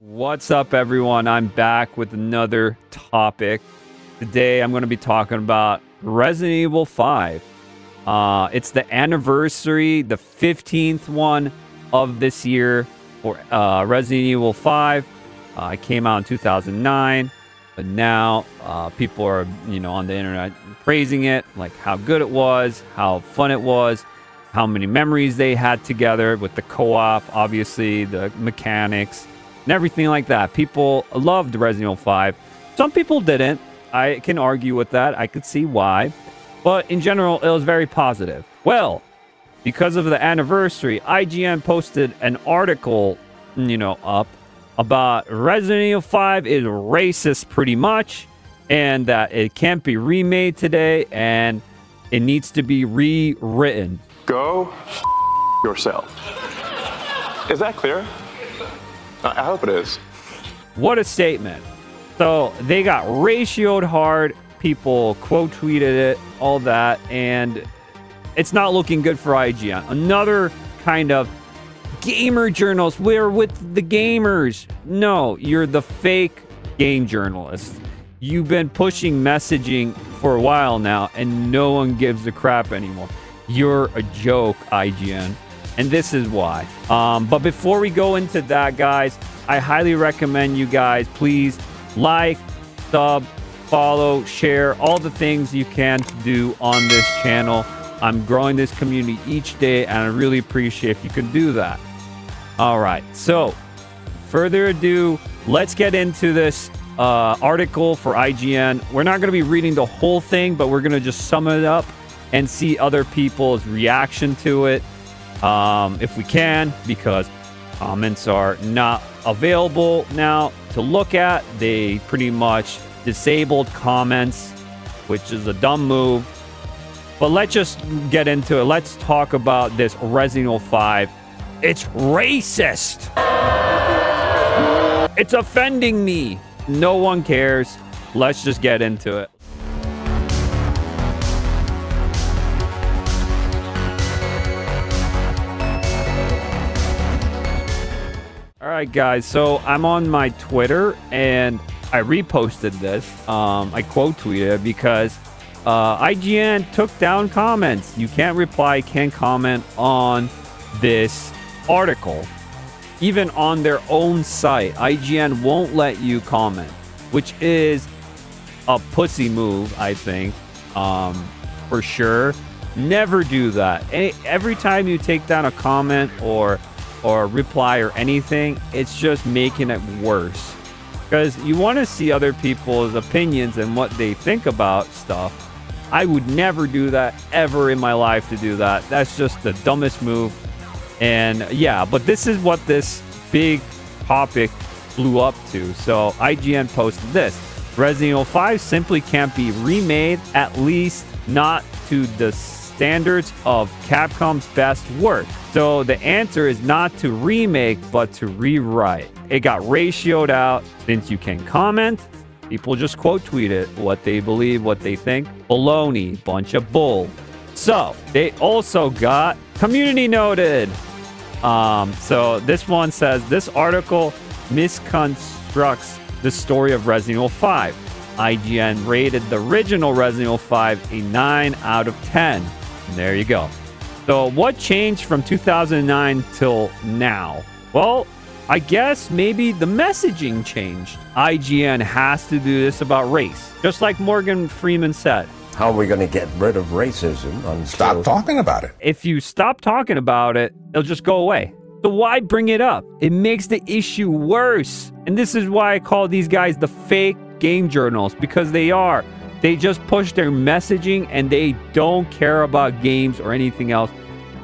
What's up, everyone? I'm back with another topic. Today, I'm going to be talking about Resident Evil 5. It's the anniversary, the 15th one of this year for Resident Evil 5. It came out in 2009, but now people are, on the internet praising it, like how good it was, how fun it was, how many memories they had together with the co-op, obviously, the mechanics, and everything like that. People loved Resident Evil 5. Some people didn't. I can argue with that. I could see why. But in general, it was very positive. Well, because of the anniversary, IGN posted an article, up about Resident Evil 5 is racist pretty much, and that it can't be remade today, and it needs to be rewritten. Go yourself. Is that clear? I hope it is. What a statement. So they got ratioed hard. People quote tweeted it, all that, and it's not looking good for IGN. Another kind of gamer journalist. We're with the gamers. No, you're the fake game journalist. You've been pushing messaging for a while now, and no one gives a crap anymore. You're a joke, IGN. And this is why. But before we go into that, guys, I highly recommend you guys please like, sub, follow, share, all the things you can do on this channel. I'm growing this community each day, and I really appreciate if you can do that. All right, so further ado, let's get into this article for IGN. We're not going to be reading the whole thing, but we're going to just sum it up and see other people's reaction to it. If we can, because comments are not available now to look at. They pretty much disabled comments, which is a dumb move. But let's just get into it. Let's talk about this Resident Evil 5. It's racist. It's offending me. No one cares. Let's just get into it. Alright guys, so I'm on my Twitter and I reposted this. I quote tweeted it because IGN took down comments. You can't reply, can't comment on this article. Even on their own site, IGN won't let you comment, which is a pussy move, I think, for sure. Never do that. Every time you take down a comment or reply or anything, it's just making it worse, because you want to see other people's opinions and what they think about stuff. I would never do that ever in my life to do that. That's just the dumbest move. And yeah, but this is what this big topic blew up to. So IGN posted this: Resident Evil 5 simply can't be remade, at least not to the standards of Capcom's best work. So the answer is not to remake, but to rewrite. It got ratioed out. Since you can comment, people just quote tweet it, what they believe, what they think. Baloney, bunch of bull. So they also got community noted. So this one says, this article misconstructs the story of Resident Evil 5. IGN rated the original Resident Evil 5 a 9 out of 10. And there you go. So what changed from 2009 till now? Well, I guess maybe the messaging changed. IGN has to do this about race, just like Morgan Freeman said. How are we going to get rid of racism? Stop talking about it. If you stop talking about it, it'll just go away. So why bring it up? It makes the issue worse. And this is why I call these guys the fake game journalists, because they are. They just push their messaging and they don't care about games or anything else.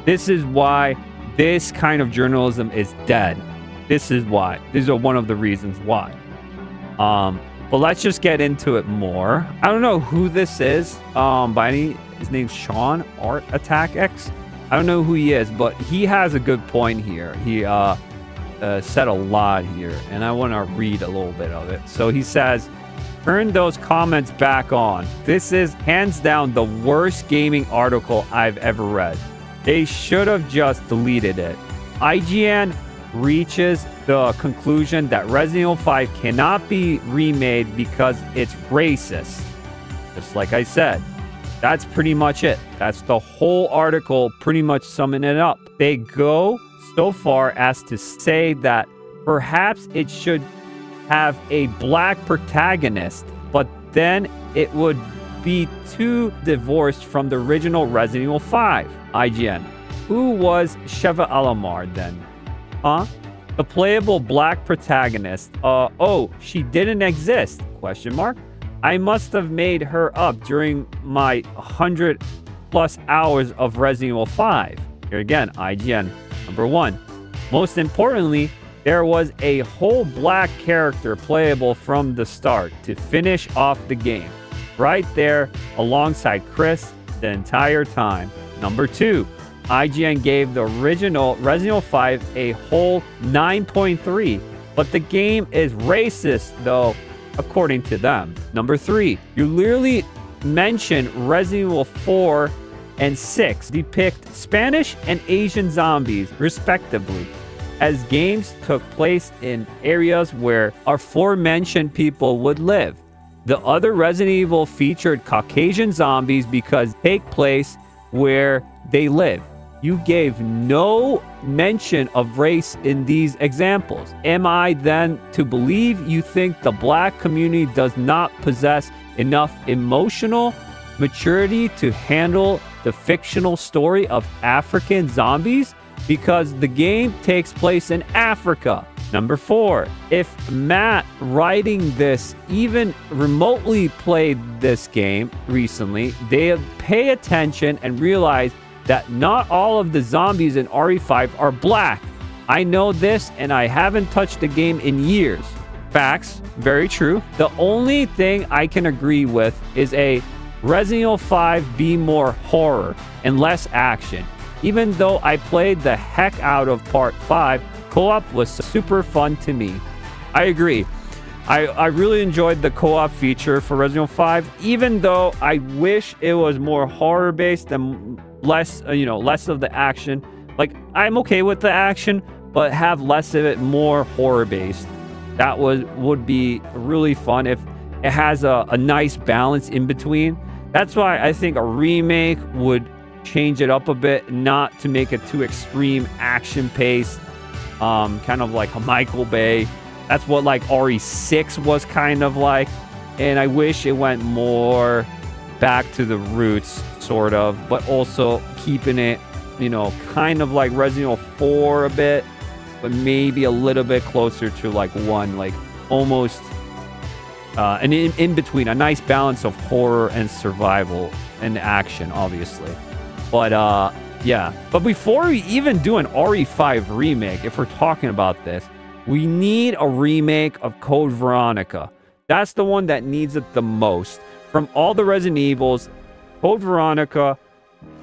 This is why this kind of journalism is dead. This is why. These are one of the reasons why. But let's just get into it more. I don't know who this is. His name's Sean Art Attack X. I don't know who he is, but he has a good point here. He said a lot here, and I want to read a little bit of it. So he says, turn those comments back on. This is hands down the worst gaming article I've ever read. They should have just deleted it. IGN reaches the conclusion that Resident Evil 5 cannot be remade because it's racist. Just like I said. That's pretty much it. That's the whole article pretty much summing it up. They go so far as to say that perhaps it should have a black protagonist, but then it would be too divorced from the original Resident Evil 5. IGN. Who was Sheva Alamar then? Huh? The playable black protagonist. Oh, she didn't exist? Question mark. I must have made her up during my 100+ hours of Resident Evil 5. Here again, IGN. Number 1. Most importantly, there was a whole black character playable from the start to finish off the game. Right there alongside Chris the entire time. Number 2. IGN gave the original Resident Evil 5 a whole 9.3. But the game is racist though, according to them. Number 3, you literally mention Resident Evil 4 and 6 depict Spanish and Asian zombies, respectively, as games took place in areas where aforementioned people would live. The other Resident Evil featured Caucasian zombies because they take place where they live. You gave no mention of race in these examples. Am I then to believe you think the black community does not possess enough emotional maturity to handle the fictional story of African zombies? Because the game takes place in Africa. Number 4, if Matt writing this even remotely played this game recently, they pay attention and realize that not all of the zombies in RE5 are black. I know this and I haven't touched the game in years. Facts, very true. The only thing I can agree with is a Resident Evil 5 be more horror and less action. Even though I played the heck out of Part 5, co-op was super fun to me. I agree. I really enjoyed the co-op feature for Resident Evil 5, even though I wish it was more horror-based and less, less of the action. Like, I'm okay with the action, but have less of it, more horror-based. That would be really fun if it has a nice balance in between. That's why I think a remake would change it up a bit, not to make it too extreme action-paced, kind of like a Michael Bay. That's what like RE6 was kind of like, and I wish it went more back to the roots, sort of, but also keeping it, kind of like Resident Evil 4 a bit, but maybe a little bit closer to like 1, like almost and in between, a nice balance of horror and survival and action, obviously. But yeah, but before we even do an RE5 remake, if we're talking about this, we need a remake of Code Veronica. That's the one that needs it the most. From all the Resident Evils, Code Veronica,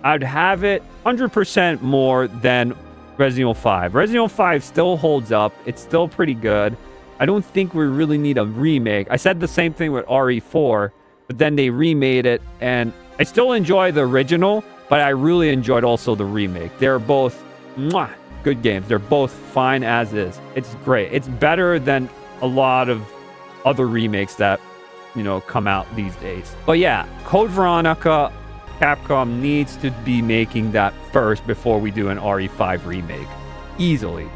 I'd have it 100% more than Resident Evil 5. Resident Evil 5 still holds up. It's still pretty good. I don't think we really need a remake. I said the same thing with RE4, but then they remade it, and I still enjoy the original, but I really enjoyed also the remake. They're both good games. They're both fine as is. It's great. It's better than a lot of other remakes that, come out these days. But yeah, Code Veronica, Capcom needs to be making that first before we do an RE5 remake. Easily.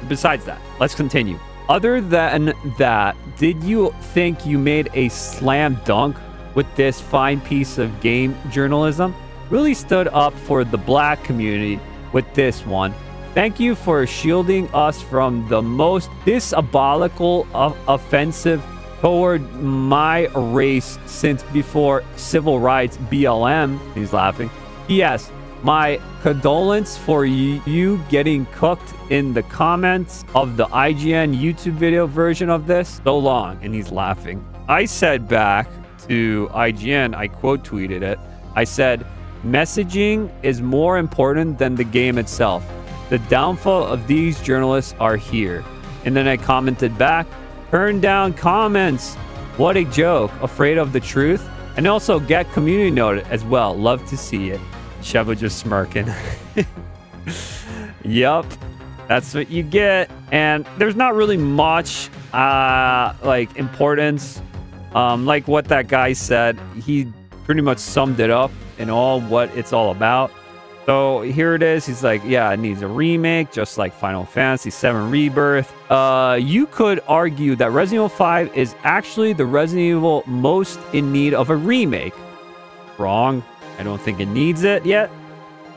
Besides that, let's continue. Other than that, did you think you made a slam dunk with this fine piece of game journalism? Really stood up for the black community with this one. Thank you for shielding us from the most diabolical offensive toward my race since before civil rights BLM. He's laughing. Yes, my condolence for you getting cooked in the comments of the IGN YouTube video version of this. So long. And he's laughing. I said back to IGN, I quote tweeted it. I said, messaging is more important than the game itself. The downfall of these journalists are here. And then I commented back, turn down comments. What a joke. Afraid of the truth? And also get community noted as well. Love to see it. Sheva just smirking. Yup. That's what you get. And there's not really much like importance. Like what that guy said, he pretty much summed it up in all what it's all about. So here it is. He's like, yeah, it needs a remake, just like Final Fantasy VII Rebirth. You could argue that Resident Evil 5 is actually the Resident Evil most in need of a remake. Wrong. I don't think it needs it yet,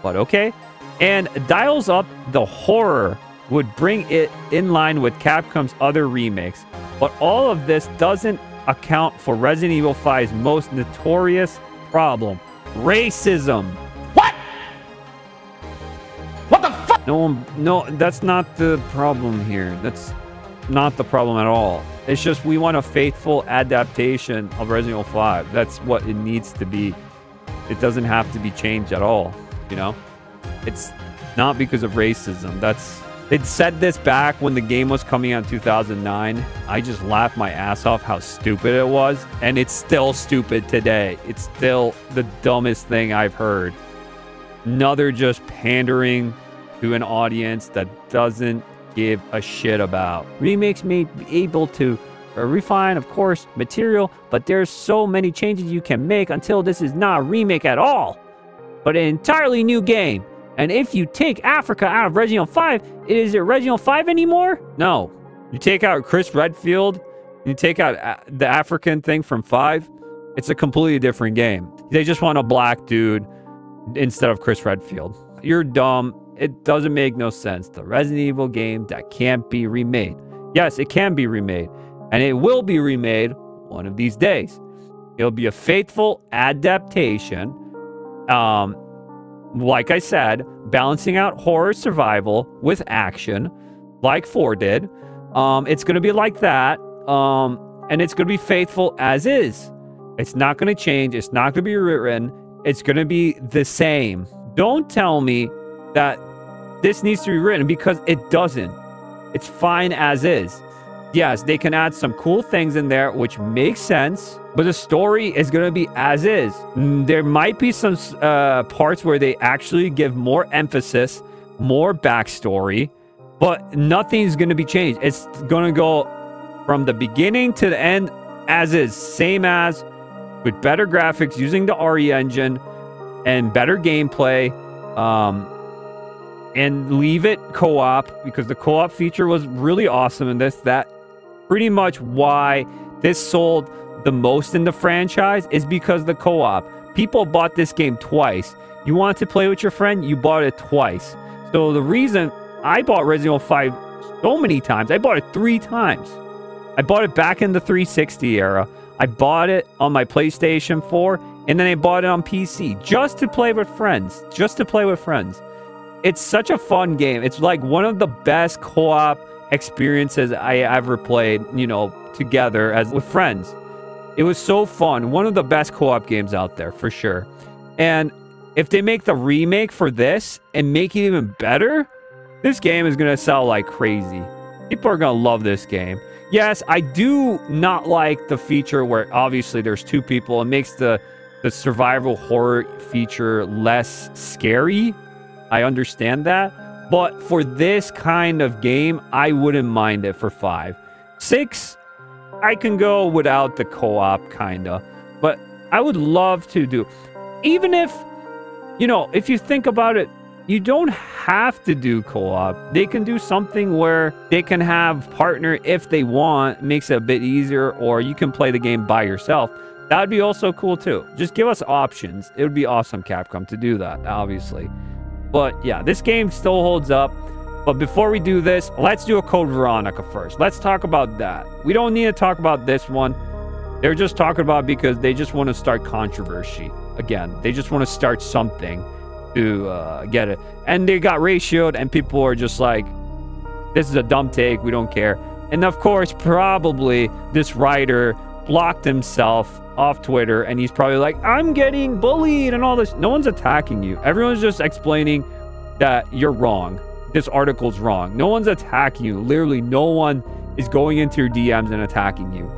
but okay. And dials up the horror would bring it in line with Capcom's other remakes. But all of this doesn't account for Resident Evil 5's most notorious problem: racism. No, that's not the problem here. That's not the problem at all. It's just we want a faithful adaptation of Resident Evil 5. That's what it needs to be. It doesn't have to be changed at all, you know? It's not because of racism. They'd said this back when the game was coming out in 2009. I just laughed my ass off how stupid it was, and it's still stupid today. It's still the dumbest thing I've heard. Another just pandering to an audience that doesn't give a shit about. Remakes may be able to refine, of course, material, but there's so many changes you can make until this is not a remake at all, but an entirely new game. And if you take Africa out of Resident Evil 5, is it Resident Evil 5 anymore? No. You take out Chris Redfield, you take out the African thing from 5, it's a completely different game. They just want a black dude instead of Chris Redfield. You're dumb. It doesn't make no sense. The Resident Evil game that can't be remade. Yes, it can be remade. And it will be remade one of these days. It'll be a faithful adaptation. Like I said, balancing out horror survival with action, like 4 did. It's going to be like that. And it's going to be faithful as is. It's not going to change. It's not going to be rewritten. It's going to be the same. Don't tell me that this needs to be written, because it doesn't. It's fine as is. Yes, they can add some cool things in there, which makes sense, but the story is going to be as is. There might be some parts where they actually give more emphasis, more backstory, but nothing's going to be changed. It's going to go from the beginning to the end as is, same as, with better graphics, using the RE engine and better gameplay. And leave it co-op, because the co-op feature was really awesome in this. That pretty much why this sold the most in the franchise is because the co-op. People bought this game twice. You wanted to play with your friend, you bought it twice. So the reason I bought Resident Evil 5 so many times, I bought it 3 times. I bought it back in the 360 era. I bought it on my PlayStation 4, and then I bought it on PC just to play with friends. Just to play with friends. It's such a fun game. It's like one of the best co-op experiences I ever played, you know, together as with friends. It was so fun. One of the best co-op games out there, for sure. And if they make the remake for this and make it even better, this game is going to sell like crazy. People are going to love this game. Yes, I do not like the feature where obviously there's 2 people. It makes the survival horror feature less scary. I understand that, but for this kind of game, I wouldn't mind it for 5. 6, I can go without the co-op, kinda, but I would love to do, even if, you know, if you think about it, you don't have to do co-op. They can do something where they can have partner if they want, makes it a bit easier, or you can play the game by yourself. That would be also cool too. Just give us options. It would be awesome, Capcom, to do that, obviously. But yeah, this game still holds up. But before we do this, let's do a Code Veronica first. Let's talk about that. We don't need to talk about this one. They're just talking about it because they just want to start controversy. Again, they just want to start something to get it. And they got ratioed, and people are just like, this is a dumb take. We don't care. And of course, probably this writer blocked himself off Twitter, and he's probably like, I'm getting bullied and all this. No one's attacking you. Everyone's just explaining that you're wrong. This article's wrong. No one's attacking you. Literally, no one is going into your DMs and attacking you.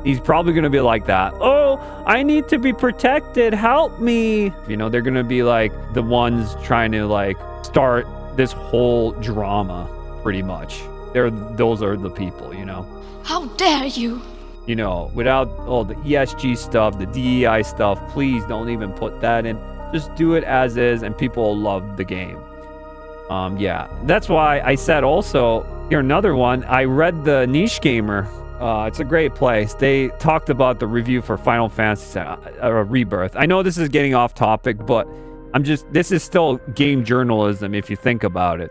He's probably going to be like that. Oh, I need to be protected. Help me. You know, they're going to be like the ones trying to like start this whole drama, pretty much. Those are the people, you know. How dare you? You know, without all the ESG stuff, the DEI stuff, please don't even put that in. Just do it as is, and people will love the game. Yeah, that's why I said also, here another one, I read the Niche Gamer. It's a great place. They talked about the review for Final Fantasy Rebirth. I know this is getting off topic, but this is still game journalism if you think about it.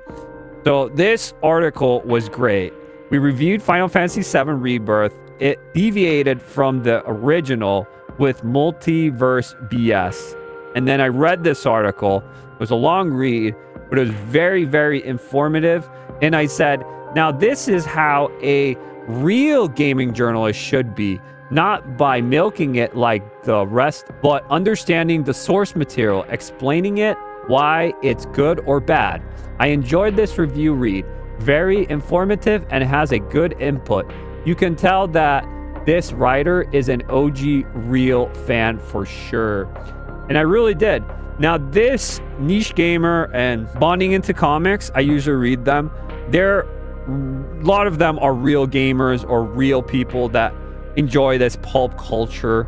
So this article was great. We reviewed Final Fantasy VII Rebirth. It deviated from the original with multiverse BS. And then I read this article. It was a long read, but it was very, very informative. And I said, now this is how a real gaming journalist should be, not by milking it like the rest, but understanding the source material, explaining it, why it's good or bad. I enjoyed this review read. Very informative and has a good input. You can tell that this writer is an OG real fan for sure. And I really did. Now this Niche Gamer and Bonding Into Comics, I usually read them. A lot of them are real gamers or real people that enjoy this pulp culture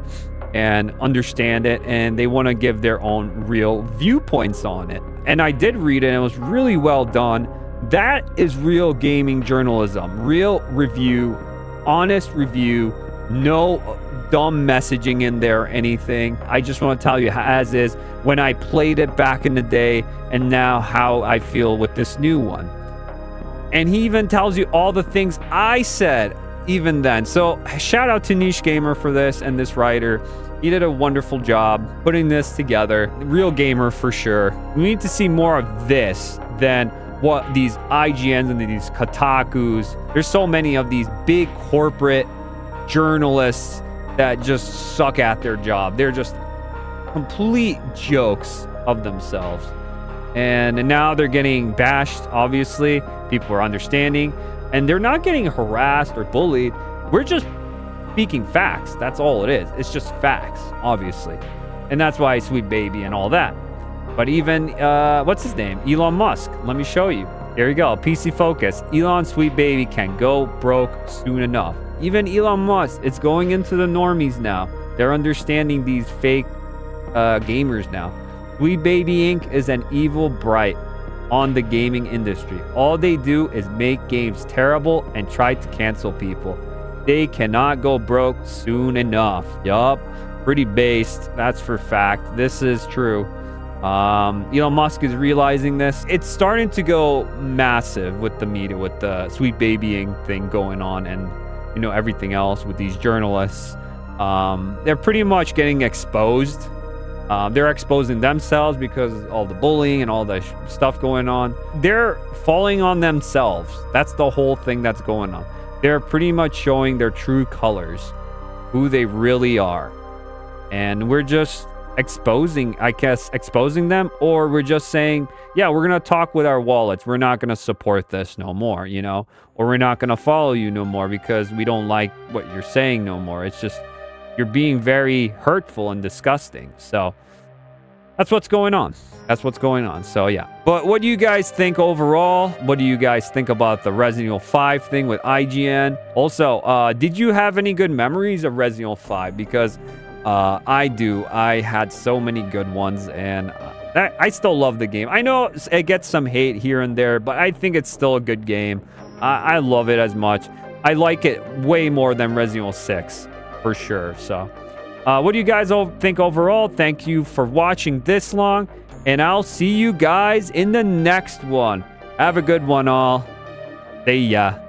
and understand it, and they want to give their own real viewpoints on it. And I did read it, and it was really well done. That is real gaming journalism. Real review, honest review, no dumb messaging in there or anything. I just want to tell you as is, when I played it back in the day, and now how I feel with this new one. And he even tells you all the things I said even then. So shout out to Niche Gamer for this and this writer. He did a wonderful job putting this together. Real gamer for sure. We need to see more of this than what these IGNs and these Kotakus. There's so many of these big corporate journalists that just suck at their job. They're just complete jokes of themselves. And now they're getting bashed, obviously. People are understanding. And they're not getting harassed or bullied. We're just speaking facts. That's all it is. It's just facts, obviously. And that's why Sweet Baby and all that. But even, what's his name? Elon Musk. Let me show you. There you go. PC Focus. Elon Sweet Baby can go broke soon enough. Even Elon Musk, it's going into the normies now. They're understanding these fake gamers now. Sweet Baby Inc. is an evil bright on the gaming industry. All they do is make games terrible and try to cancel people. They cannot go broke soon enough. Yup. Pretty based. That's for fact. This is true. Elon Musk is realizing this. It's starting to go massive with the media, with the Sweet Babying thing going on, and you know, everything else with these journalists. They're pretty much getting exposed. They're exposing themselves because of all the bullying and all the stuff going on. They're falling on themselves. That's the whole thing that's going on. They're pretty much showing their true colors, who they really are. And we're just exposing them, or we're just saying, yeah, we're going to talk with our wallets. We're not going to support this no more, you know, or we're not going to follow you no more because we don't like what you're saying no more. It's just, you're being very hurtful and disgusting. So that's what's going on. That's what's going on. So yeah. But what do you guys think overall? What do you guys think about the Resident Evil 5 thing with IGN? Also, did you have any good memories of Resident Evil 5? Because I do. I had so many good ones, and I still love the game. I know it gets some hate here and there, but I think it's still a good game. I love it as much. I like it way more than Resident Evil 6, for sure. So, what do you guys all think overall? Thank you for watching this long, and I'll see you guys in the next one. Have a good one, all. See ya.